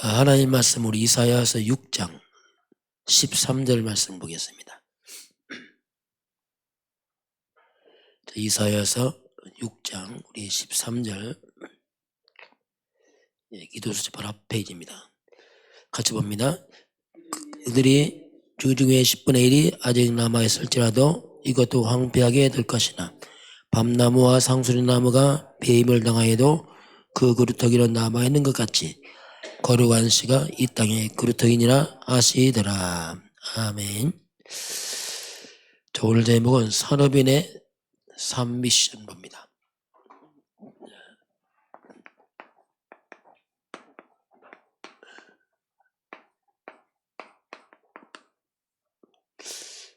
하나님 말씀 우리 이사야서 6장 13절 말씀 보겠습니다. 이사야서 6장 우리 13절 기도수집 바로 앞 페이지입니다. 같이 봅니다. 그들이 주중에 10분의 1이 아직 남아있을지라도 이것도 황폐하게 될 것이나 밤나무와 상수리나무가 배임을 당하여도 그 그루터기는 남아있는 것 같이 거룩한 씨가 이 땅에 그루터기니라 하시더라. 아멘. 자, 오늘 제목은 산업인의 삶 미션 봅니다.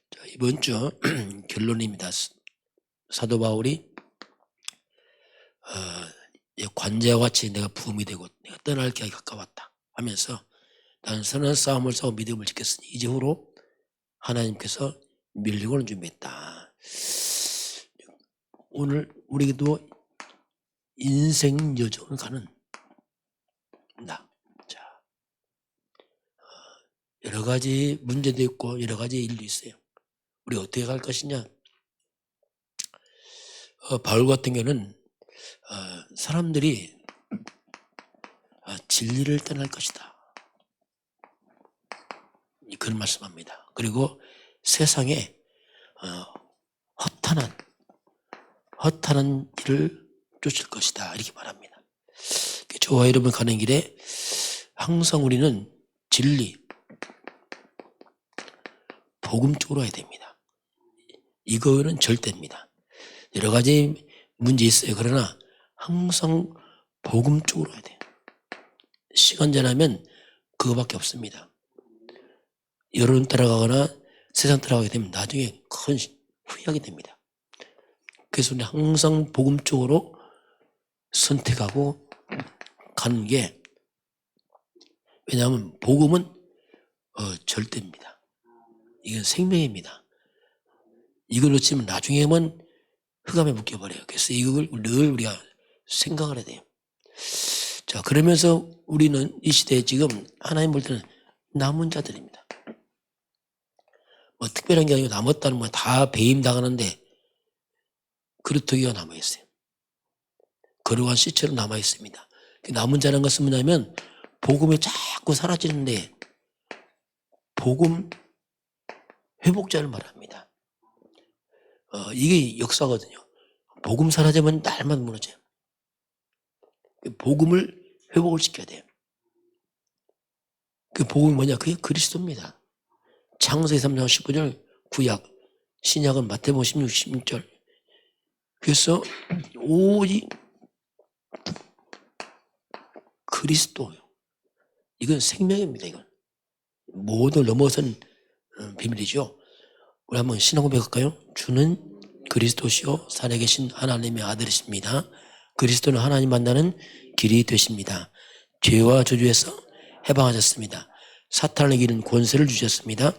자, 이번 주 결론입니다. 사도 바울이 관제와 같이 내가 부음이 되고 내가 떠날 기가 가까웠다 하면서 나는 선한 싸움을 싸워 믿음을 지켰으니 이제후로 하나님께서 밀리고는 준비했다. 오늘 우리도 인생 여정을 가는 나. 자, 여러 가지 문제도 있고 여러 가지 일도 있어요. 우리 어떻게 갈 것이냐? 바울 같은 경우는 사람들이 진리를 떠날 것이다. 그런 말씀합니다. 그리고 세상에 허탄한 길을 쫓을 것이다. 이렇게 말합니다. 저와 여러분 가는 길에 항상 우리는 진리, 복음 쪽으로 해야 됩니다. 이거는 절대입니다. 여러 가지 문제 있어요. 그러나 항상 복음 쪽으로 해야 돼요. 시간 지나면 그거밖에 없습니다. 여론 따라가거나 세상 따라가게 되면 나중에 큰 후회하게 됩니다. 그래서 우리 항상 복음 쪽으로 선택하고 가는 게, 왜냐하면 복음은 절대입니다. 이건 생명입니다. 이걸 놓치면 나중에만 흑암에 묶여버려요. 그래서 이걸 늘 우리가 생각을 해야 돼요. 자, 그러면서 우리는 이 시대에 지금 하나님 볼 때는 남은 자들입니다. 뭐 특별한 게 아니고 남았다는 건 다 배임당하는데 그루터기가 남아있어요. 거룩한 씨처럼 남아있습니다. 남은 자라는 것은 뭐냐면 복음이 자꾸 사라지는데 복음 회복자를 말합니다. 이게 역사거든요. 복음 사라지면 날만 무너져요. 복음을 회복을 시켜야 돼요. 그 복음이 뭐냐? 그게 그리스도입니다. 창세기 3장 19절 구약, 신약은 마태복음 16, 16절. 그래서 오직 그리스도요. 이건 생명입니다. 이건 모든 넘어선 비밀이죠. 우리 한번 신앙 고백할까요? 주는 그리스도시요 살아계신 하나님의 아들이십니다. 그리스도는 하나님 만나는 길이 되십니다. 죄와 저주에서 해방하셨습니다. 사탄을 이기는 권세를 주셨습니다.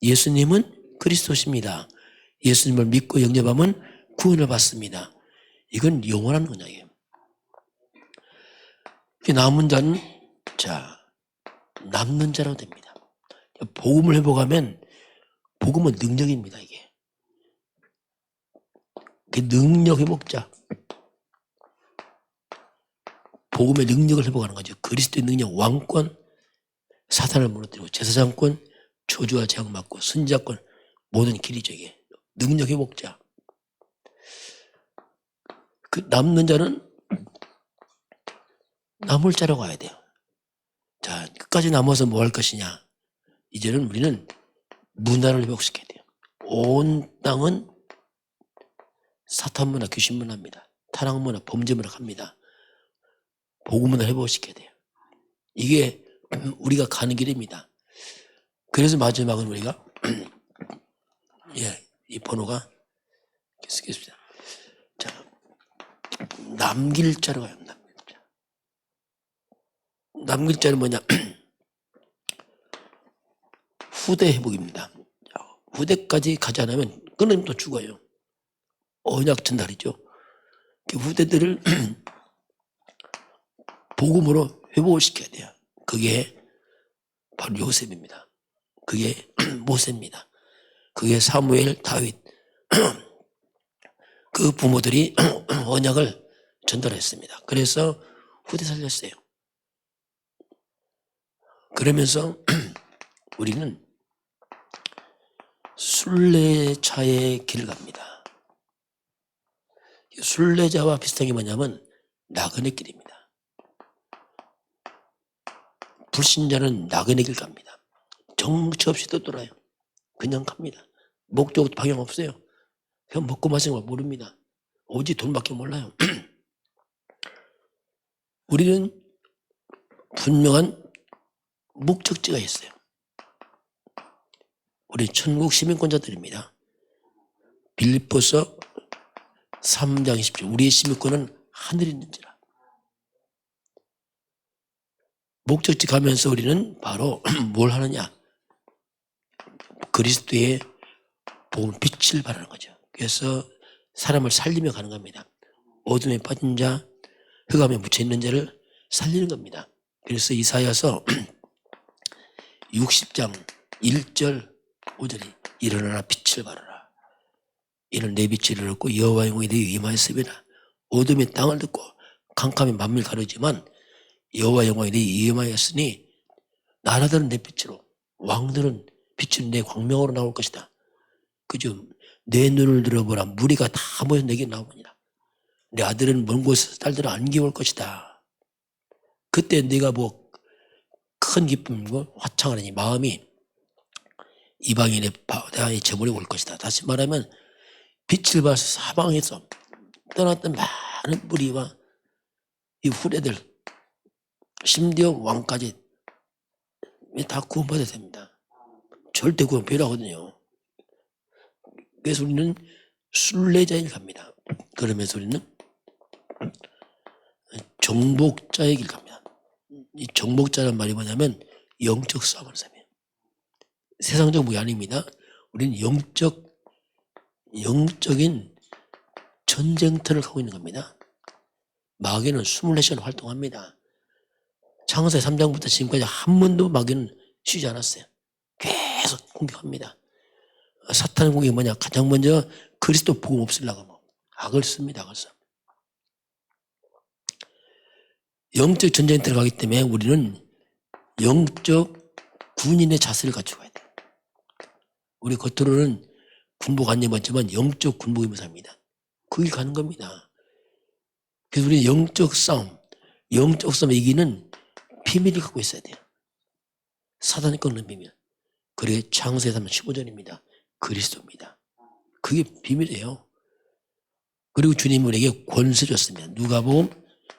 예수님은 그리스도십니다. 예수님을 믿고 영접하면 구원을 받습니다. 이건 영원한 언약이에요. 남은 자는 남는 자로 됩니다. 복음을 회복하면 복음은 능력입니다. 이게 그 능력 회복자, 복음의 능력을 회복하는 거죠. 그리스도의 능력, 왕권, 사탄을 무너뜨리고 제사장권, 저주와 재앙 막고 선지자권, 모든 길이죠. 이게 능력 회복자. 그 남는 자는 남을 자라고 가야 돼요. 자, 끝까지 남아서 뭐 할 것이냐? 이제는 우리는 문화를 회복시켜야 돼요. 온 땅은 사탄 문화, 귀신 문화입니다. 타락 문화, 범죄 문화 갑니다. 복음 문화 회복시켜야 돼요. 이게 우리가 가는 길입니다. 그래서 마지막은 우리가 이 번호가 계속했습니다. 자, 남길 자로 가요. 남길 자는 뭐냐? 후대 회복입니다. 후대까지 가지 않으면 끊으면 또 죽어요. 언약 전달이죠. 그 후대들을 복음으로 회복을 시켜야 돼요. 그게 바로 요셉입니다. 그게 모세입니다. 그게 사무엘, 다윗 그 부모들이 언약을 전달했습니다. 그래서 후대 살렸어요. 그러면서 우리는 순례자의 길을 갑니다. 순례자와 비슷한 게 뭐냐면 나그네 길입니다. 불신자는 나그네 길 갑니다. 정처 없이 떠돌아요. 그냥 갑니다. 목적 방향 없어요. 그냥 먹고 마시는 걸 모릅니다. 오직 돈밖에 몰라요. 우리는 분명한 목적지가 있어요. 우리 천국 시민권자들입니다. 빌립보서 3장 20절 우리의 시민권은 하늘에 있는지라. 목적지 가면서 우리는 바로 뭘 하느냐, 그리스도의 복음 빛을 발하는 거죠. 그래서 사람을 살리며 가는 겁니다. 어둠에 빠진 자, 흑암에 묻혀있는 자를 살리는 겁니다. 그래서 이사야서 60장 1절 5절이 일어나라 빛을 발하라. 이는 내 빛을 얻고 여호와의 영이 내 위에 임하였으리라. 어둠의 땅을 듣고 캄캄한 만민을 가르지만 여호와의 영광이 내 위에 임하였으니 나라들은 내 빛으로 왕들은 빛으로 내 광명으로 나올 것이다. 그죠? 내 눈을 들어보라. 무리가 다 모여 내게 나오느니라. 내 아들은 먼 곳에서 딸들은 안개 올 것이다. 그때 내가 뭐 큰 기쁨이고 화창하니 마음이 이방인의 바다에 저물이 올 것이다. 다시 말하면 빛을 봐서 사방에서 떠났던 많은 무리와 이 후레들 심지어 왕까지 다 구원받아야 됩니다. 절대 구원 필요하거든요. 그래서 우리는 순례자의 길 갑니다. 그러면서 우리는 정복자의 길 갑니다. 이 정복자란 말이 뭐냐면 영적 싸움을 하는 사람이에요. 세상적 무기 아닙니다. 우리는 영적인 전쟁터를 가고 있는 겁니다. 마귀는 24시간 활동합니다. 창세기 3장부터 지금까지 한 번도 마귀는 쉬지 않았어요. 계속 공격합니다. 사탄의 공격이 뭐냐? 가장 먼저 그리스도 복음 없으려고 하면 악을 씁니다. 악을 써. 영적 전쟁터를 가기 때문에 우리는 영적 군인의 자세를 갖추고 가야 돼요. 우리 겉으로는 군복 안 입었지만 영적 군복 입은 사람입니다. 그 길 가는 겁니다. 그래서 우리는 영적 싸움 이기는 비밀을 갖고 있어야 돼요. 사단이 꺾는 비밀. 그게 창세기 3장 15절입니다. 그리스도입니다. 그게 비밀이에요. 그리고 주님이 우리에게 권세 줬습니다. 누가복음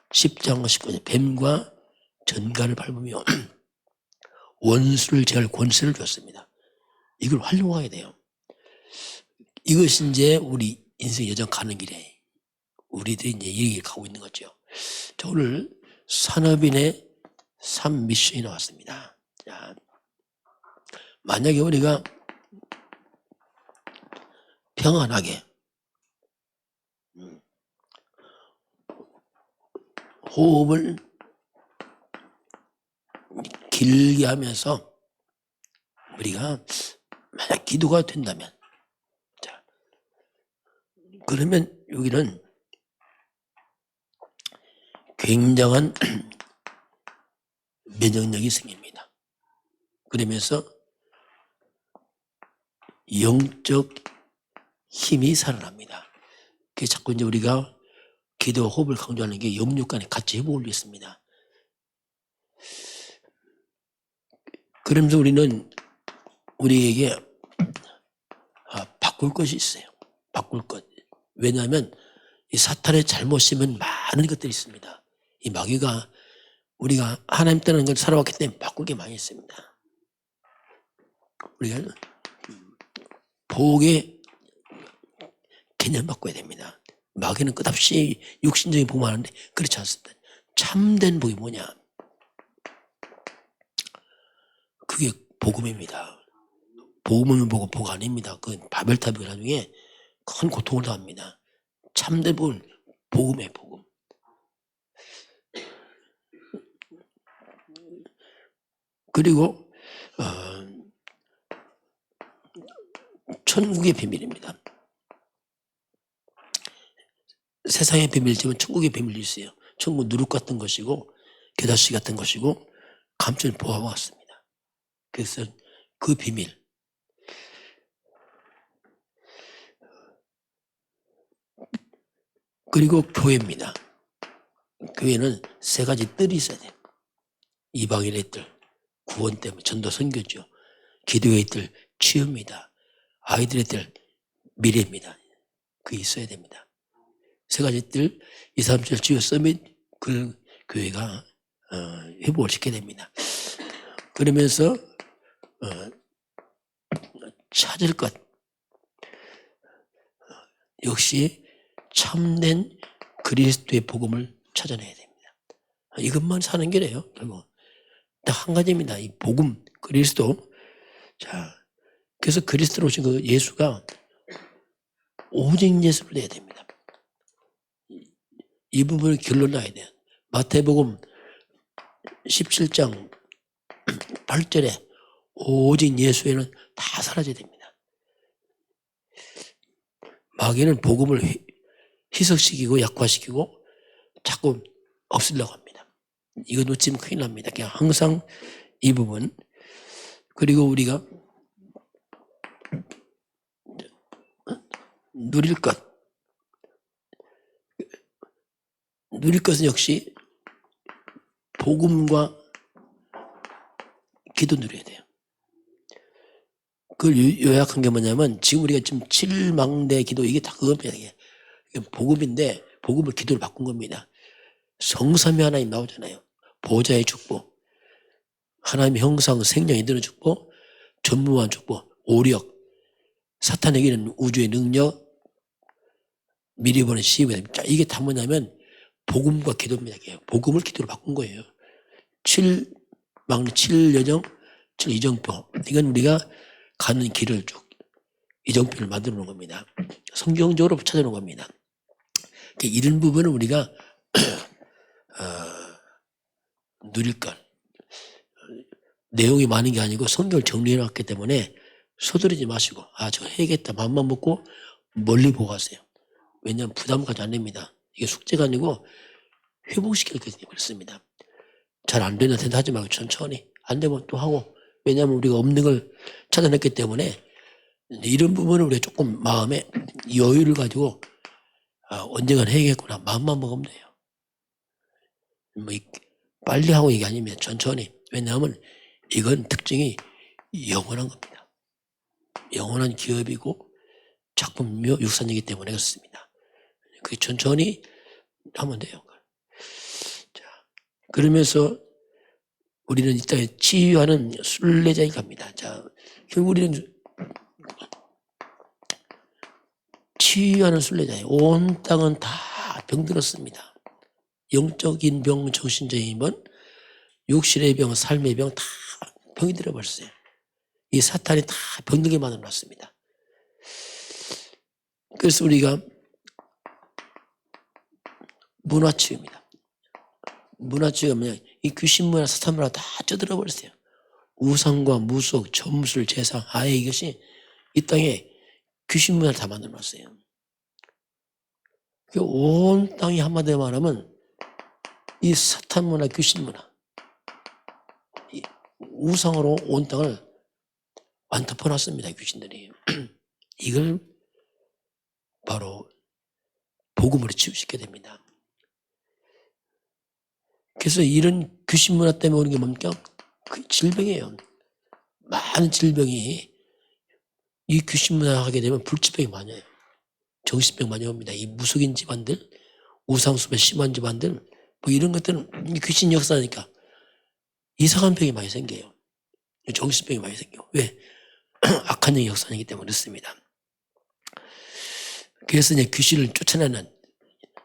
10장 19절 뱀과 전갈을 밟으며 원수를 제할 권세를 줬습니다. 이걸 활용해야 돼요. 이것이 이제 우리 인생 여정 가는 길에 우리들이 이제 이 길을 가고 있는 거죠. 자, 오늘 산업인의 3미션이 나왔습니다. 자, 만약에 우리가 평안하게 호흡을 길게 하면서 우리가 만약 기도가 된다면, 자, 그러면 여기는 굉장한 면역력이 생깁니다. 그러면서 영적 힘이 살아납니다. 그게 자꾸 이제 우리가 기도와 호흡을 강조하는 게 영육 간에 같이 회복을 위해서입니다. 그러면서 우리는 우리에게 바꿀 것이 있어요. 바꿀 것. 왜냐하면 이 사탄의 잘못이면 많은 것들이 있습니다. 이 마귀가 우리가 하나님 따르는 걸 살아왔기 때문에 바꿀 게 많이 있습니다. 우리가 복의 개념 바꿔야 됩니다. 마귀는 끝없이 육신적인 복만 하는데 그렇지 않습니다. 참된 복이 뭐냐? 그게 복음입니다. 복음을 보고 복 아닙니다. 그 바벨탑이 나중에 큰 고통을 당합니다. 참된 복은 복음이에요. 복음. 그리고 천국의 비밀입니다. 세상의 비밀이지만 천국의 비밀이 있어요. 천국 누룩 같은 것이고 겨자씨 같은 것이고 감춘 보화와 같습니다. 그래서 그 비밀, 그리고 교회입니다. 교회는 세 가지 뜰이 있어야 돼요. 이방인의 뜰, 구원 때문에 전도 선교죠. 기도의 뜰, 치유입니다. 아이들의 뜰, 미래입니다. 그게 있어야 됩니다. 세 가지 뜰, 2, 3, 7 치유 서밋, 그 교회가 회복을 시켜야 됩니다. 그러면서 찾을 것, 역시 참된 그리스도의 복음을 찾아내야 됩니다. 이것만 사는 게래요. 결국 딱 한 가지입니다. 이 복음, 그리스도. 자, 그래서 그리스도로 오신 그 예수가 오직 예수를 내야 됩니다. 이 부분을 결론나야 돼요. 마태복음 17장 8절에 오직 예수에는 다 사라져야 됩니다. 마귀는 복음을 희석시키고 약화시키고 자꾸 없애려고 합니다. 이거 놓치면 큰일 납니다. 그냥 항상 이 부분. 그리고 우리가 누릴 것. 누릴 것은 역시 복음과 기도 누려야 돼요. 그걸 요약한 게 뭐냐면 지금 우리가 지금 7망대 기도 이게 다 그겁니다. 이게 복음인데 복음을 기도로 바꾼 겁니다. 성삼위 하나님 나오잖아요. 보좌의 축복, 하나님의 형상 생명이 드는 축복, 전무한 축복, 오력, 사탄에게는 우주의 능력, 미리 보는 시험이 됩니다. 이게 다 뭐냐면 복음과 기도입니다. 복음을 기도로 바꾼 거예요. 7여정, 7이정표. 이건 우리가 가는 길을 쭉 이정표를 만들어 놓은 겁니다. 성경적으로 찾아놓은 겁니다. 이런 부분은 우리가 누릴 것. 내용이 많은 게 아니고 성경을 정리해 놨기 때문에 서두르지 마시고 저거 해야겠다 마음만 먹고 멀리 보고 가세요. 왜냐하면 부담까지 안 됩니다. 이게 숙제가 아니고 회복시킬 게 그렇습니다. 잘 안 되는 텐데 하지 말고 천천히 안 되면 또 하고, 왜냐하면 우리가 없는 걸 찾아냈기 때문에 이런 부분을 우리가 조금 마음에 여유를 가지고 언젠간 해야겠구나 마음만 먹으면 돼요. 뭐 빨리 하고 이게 아닙니다. 천천히. 왜냐하면 이건 특징이 영원한 겁니다. 영원한 기업이고 작품이며 육산이기 때문에 그렇습니다. 그게 천천히 하면 돼요. 자, 그러면서 우리는 이 땅에 치유하는 순례자에 갑니다. 자, 결국 우리는 치유하는 순례자예요. 온 땅은 다 병들었습니다. 영적인 병, 정신적인 병, 육신의 병, 삶의 병 다 병이 들어버렸어요. 이 사탄이 다 병들게 만들어놨습니다. 그래서 우리가 문화치유입니다. 문화치유가 뭐냐, 이 귀신 문화, 사탄 문화 다 쪄들어버렸어요. 우상과 무속, 점술, 제상, 아예 이것이 이 땅에 귀신 문화를 다 만들어놨어요. 온 땅이 한마디로 말하면 이 사탄 문화, 귀신 문화, 이 우상으로 온 땅을 완덮어놨습니다. 귀신들이. 이걸 바로 복음으로 치유시켜야 됩니다. 그래서 이런 귀신 문화 때문에 오는 게 뭡니까? 그 질병이에요. 많은 질병이 이 귀신 문화 하게 되면 불치병이 많이 와요. 정신병 많이 옵니다. 이 무속인 집안들, 우상숭배 심한 집안들, 뭐 이런 것들은 귀신 역사니까 이상한 병이 많이 생겨요. 정신병이 많이 생겨. 왜? 악한 영의 역사이기 때문에 그렇습니다. 그래서 이제 귀신을 쫓아내는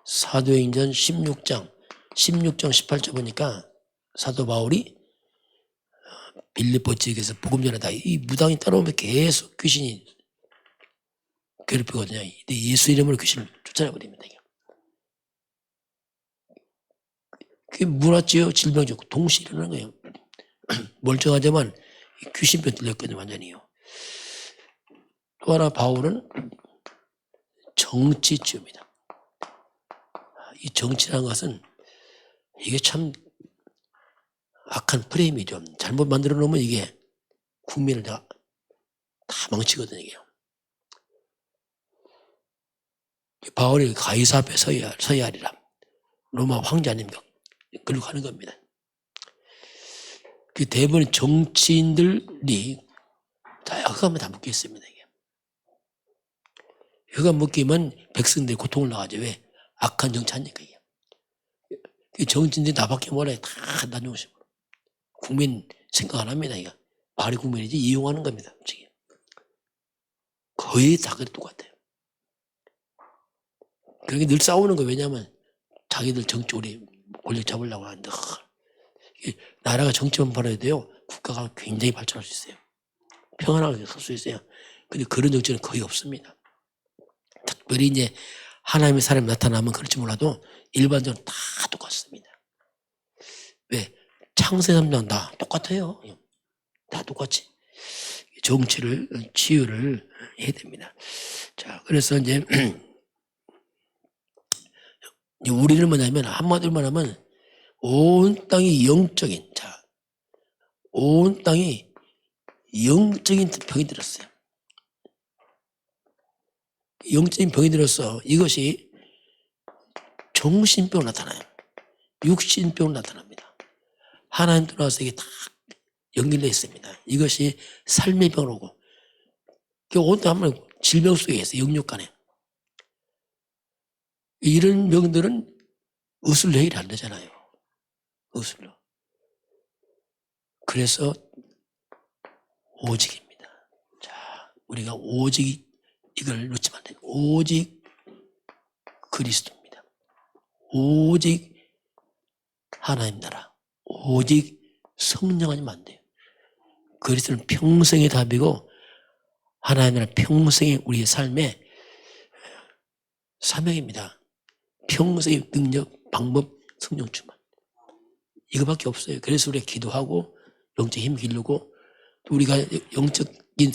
사도행전 16장 18절 보니까 사도 바울이 빌립보 지역에서 복음 전하다. 이 무당이 따라오면 계속 귀신이 괴롭히거든요. 근데 예수 이름으로 귀신을 쫓아내버립니다. 그게 문화치유 질병이고 동시에 일어나는 거예요. 멀쩡하지만 귀신병 들렸거든요. 완전히요. 또 하나 바울은 정치주의입니다. 이 정치라는 것은 이게 참 악한 프레임이죠. 잘못 만들어 놓으면 이게 국민을 다 망치거든요. 이게. 바울이 가이사 앞에 서야 하리라. 로마 황제님과 그리고 하는 겁니다. 그 대부분 정치인들이 다 혀가 다 묶여 있습니다. 이게. 혀가 묶이면 백성들이 고통을 나가죠. 왜? 악한 정치하니까 이게. 정치인들이 나밖에 몰라요. 다 나누시고. 국민 생각 안 합니다. 이거. 말이 국민이지 이용하는 겁니다. 솔직히. 거의 다 똑같아요. 그렇게 늘 싸우는 거예요. 왜냐하면 자기들 정치 권력 잡으려고 하는데 나라가 정치만 벌어야 돼요. 국가가 굉장히 발전할 수 있어요. 평안하게 살 수 있어요. 근데 그런 정치는 거의 없습니다. 특별히 이제 하나님의 사람이 나타나면 그럴지 몰라도 일반적으로 다 똑같습니다. 왜? 창세 3장 다 똑같아요. 다 똑같이. 정치를, 치유를 해야 됩니다. 자, 그래서 이제 우리는 뭐냐면 한마디로 말하면 온 땅이 영적인, 자, 온 땅이 영적인 병이 들었어요. 영적인 병이 들어서 이것이 정신병으로 나타나요. 육신병으로 나타납니다. 하나님 들어와서 이게 다 연결되어 있습니다. 이것이 삶의 병으로고, 온 땅 하면 질병 속에 있어요. 영육간에. 이런 병들은 의술로 해결이 안 되잖아요. 의술로. 그래서 오직입니다. 자, 우리가 오직 이걸 놓치면 안 돼요. 오직 그리스도입니다. 오직 하나님 나라. 오직 성령 아니면 안 돼요. 그리스도는 평생의 답이고 하나님 나라 평생의 우리의 삶의 사명입니다. 평생의 능력, 방법, 성령 충만. 이거밖에 없어요. 그래서 우리가 기도하고 영적 힘 기르고 또 우리가 영적인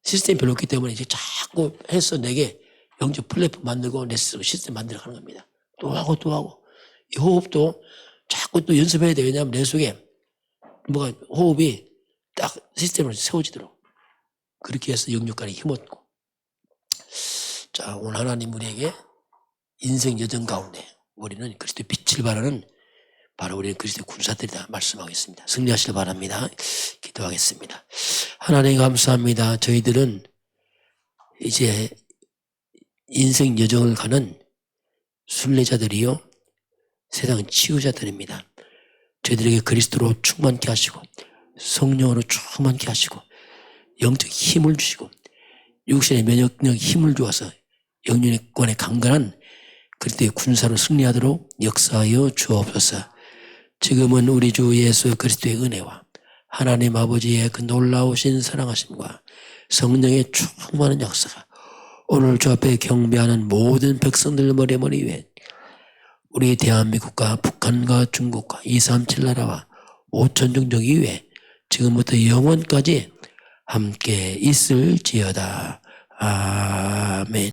시스템이 별로 없기 때문에 이제 자꾸 해서 내게 영적 플랫폼 만들고 내 스스로 시스템 만들어 가는 겁니다. 또 하고 또 하고. 이 호흡도 자꾸 또 연습해야 돼요. 왜냐하면 내 속에 뭐가 호흡이 딱 시스템을 세워지도록 그렇게 해서 영육간에 힘 얻고. 자, 오늘 하나님 우리에게 인생 여정 가운데 우리는 그리스도의 빛을 발하는 바로 우리는 그리스도의 군사들이다 말씀하겠습니다. 승리하시길 바랍니다. 기도하겠습니다. 하나님 감사합니다. 저희들은 이제 인생 여정을 가는 순례자들이요 세상 치유자들입니다. 저희들에게 그리스도로 충만케 하시고 성령으로 충만케 하시고 영적 힘을 주시고 육신의 면역력 힘을 주어서 영육권에 강건한 그리스도의 군사로 승리하도록 역사하여 주옵소서. 지금은 우리 주 예수 그리스도의 은혜와 하나님 아버지의 그 놀라우신 사랑하심과 성령의 충만한 역사가 오늘 주 앞에 경배하는 모든 백성들 머리 위에 우리 대한민국과 북한과 중국과 237 나라와 5천 종족 이외에 지금부터 영원까지 함께 있을지어다. 아멘.